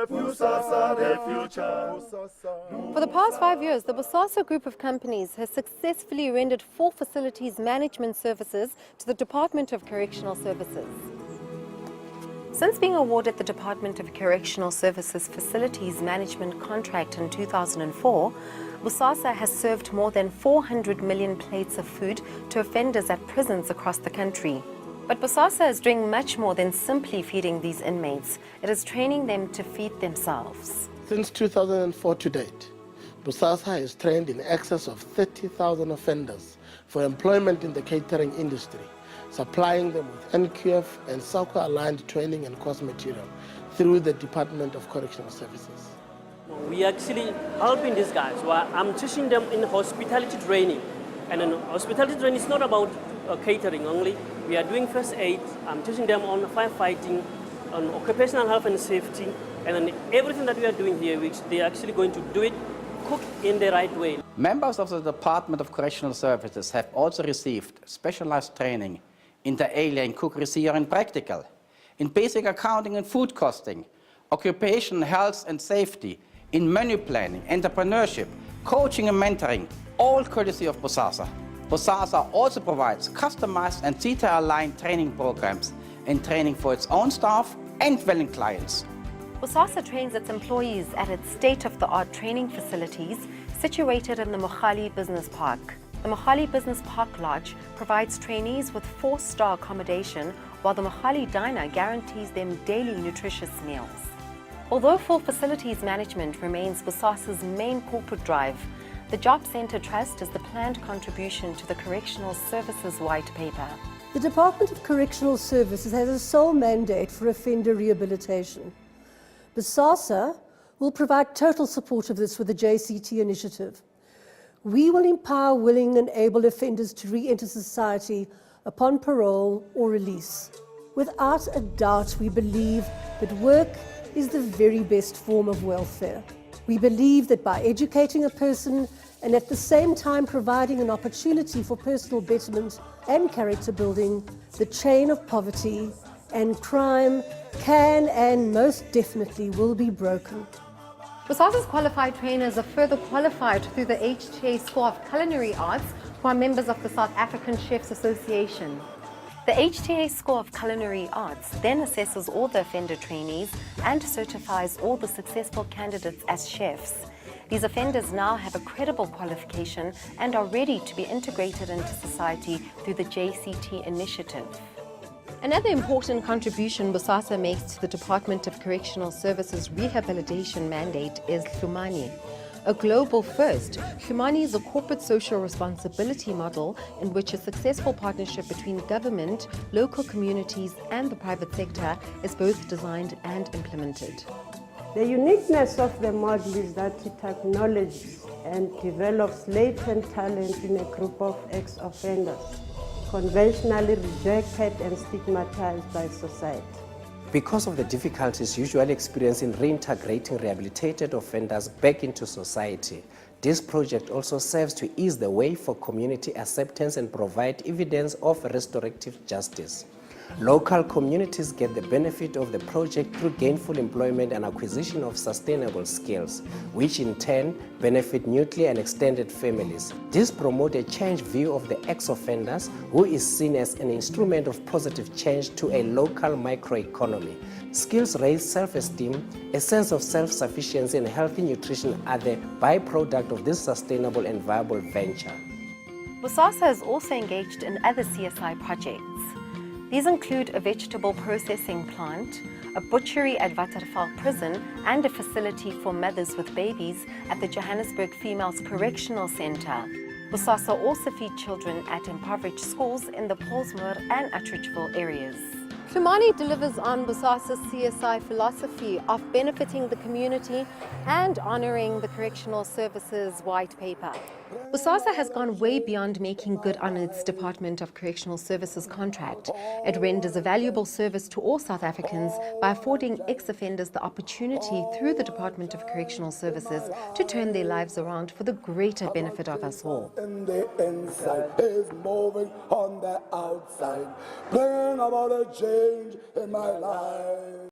Bosasa, the future. For the past 5 years, the Bosasa group of companies has successfully rendered 4 facilities management services to the Department of Correctional Services. Since being awarded the Department of Correctional Services Facilities Management contract in 2004, Bosasa has served more than 400 million plates of food to offenders at prisons across the country. But Bosasa is doing much more than simply feeding these inmates. It is training them to feed themselves. Since 2004 to date, Bosasa has trained in excess of 30,000 offenders for employment in the catering industry, supplying them with NQF and SACO-aligned training and course material through the Department of Correctional Services. We actually helping these guys. I'm teaching them in hospitality training. And in hospitality training is not about catering only. We are doing first aid. I'm teaching them on firefighting, on occupational health and safety. And then everything that we are doing here, which they are actually going to do it, cook in the right way. Members of the Department of Correctional Services have also received specialized training inter alia in cookery theory and practical, in basic accounting and food costing, occupational health and safety, in menu planning, entrepreneurship, coaching and mentoring, all courtesy of Bosasa. Bosasa also provides customized and detail-aligned training programs and training for its own staff and willing clients. Bosasa trains its employees at its state-of-the-art training facilities situated in the Mohali Business Park. The Mohali Business Park Lodge provides trainees with 4-star accommodation, while the Mohali Diner guarantees them daily nutritious meals. Although full facilities management remains Bosasa's main corporate drive, the Job Centre Trust is the planned contribution to the Correctional Services White Paper. The Department of Correctional Services has a sole mandate for offender rehabilitation. Bosasa will provide total support of this with the JCT initiative. We will empower willing and able offenders to re-enter society upon parole or release. Without a doubt, we believe that work is the very best form of welfare. We believe that by educating a person and at the same time providing an opportunity for personal betterment and character building, the chain of poverty and crime can and most definitely will be broken. Bosasa's qualified trainers are further qualified through the HTA School of Culinary Arts, who are members of the South African Chefs Association. The HTA School of Culinary Arts then assesses all the offender trainees and certifies all the successful candidates as chefs. These offenders now have a credible qualification and are ready to be integrated into society through the JCT initiative. Another important contribution Bosasa makes to the Department of Correctional Services rehabilitation mandate is Hlumani. A global first, Hlumani is a corporate social responsibility model in which a successful partnership between government, local communities and the private sector is both designed and implemented. The uniqueness of the model is that it acknowledges and develops latent talent in a group of ex-offenders, conventionally rejected and stigmatized by society. Because of the difficulties usually experienced in reintegrating rehabilitated offenders back into society, this project also serves to ease the way for community acceptance and provide evidence of restorative justice. Local communities get the benefit of the project through gainful employment and acquisition of sustainable skills, which in turn benefit nuclear and extended families. This promotes a changed view of the ex-offenders, who is seen as an instrument of positive change to a local microeconomy. Skills raise self-esteem, a sense of self-sufficiency and healthy nutrition are the byproduct of this sustainable and viable venture. Bosasa is also engaged in other CSI projects. These include a vegetable processing plant, a butchery at Waterval Prison, and a facility for mothers with babies at the Johannesburg Females Correctional Centre. Bosasa also feeds children at impoverished schools in the Paulsmoor and Atteridgeville areas. Hlumani delivers on Bosasa's CSI philosophy of benefiting the community and honouring the Correctional Services White Paper. Bosasa has gone way beyond making good on its Department of Correctional Services contract. It renders a valuable service to all South Africans by affording ex-offenders the opportunity through the Department of Correctional Services to turn their lives around for the greater benefit of us all. And the inside is moving on the outside. Bring about a change in my life.